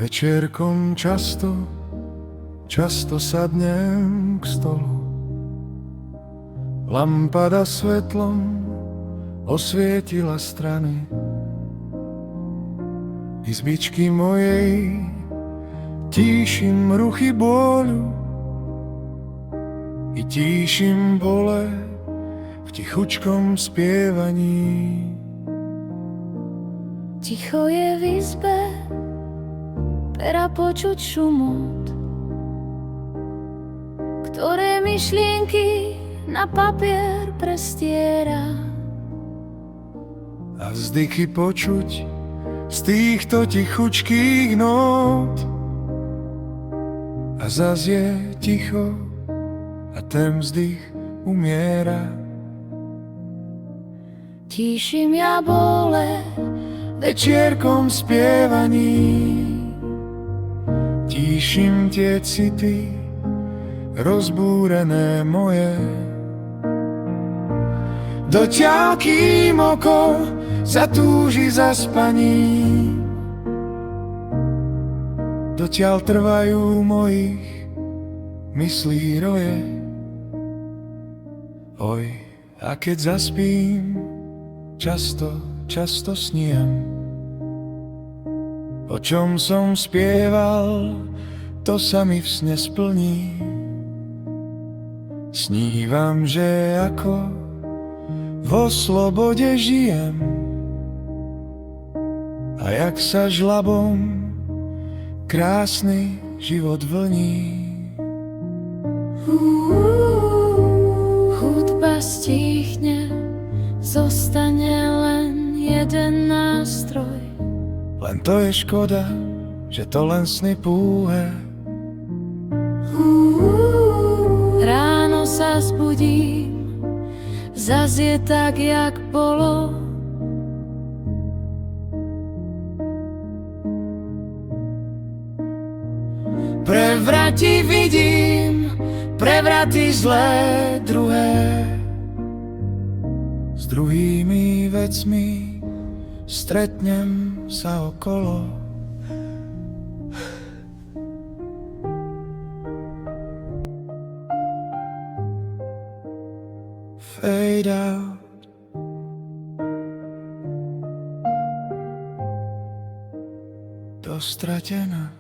Večierkom často sadnem k stolu. Lampada svetlom osvietila strany izbičky mojej, tíšim ruchy bôľu i tíšim bole v tichučkom spievaní. Ticho je v izbe, pera počuť šumot, ktoré myšlienky na papier prestiera. A vzdychy počuť z týchto tichučkých nót. A zas je ticho a ten vzdych umiera. Tíšim ja bole Večierkom spievaní, tíšim tie city rozbúrené moje. Dotiaľ kým oko zatúži za spaním, dotiaľ trvajú mojich myslí roje. Oj, a keď zaspím, často snívam. O čom som spieval, to sa mi v sne splní. Snívam, že ako vo slobode žijem a jak sa žlabom krásny život vlní. Hudba stíchne, zostane len jeden nástroj. Len to je škoda, že to len sny púhe. Ráno sa zbudím, zas je tak, jak bolo. Prevratí vidím, prevraty zlé druhé. S druhými vecmi stretnem sa okolo. Fade out. Dostratená.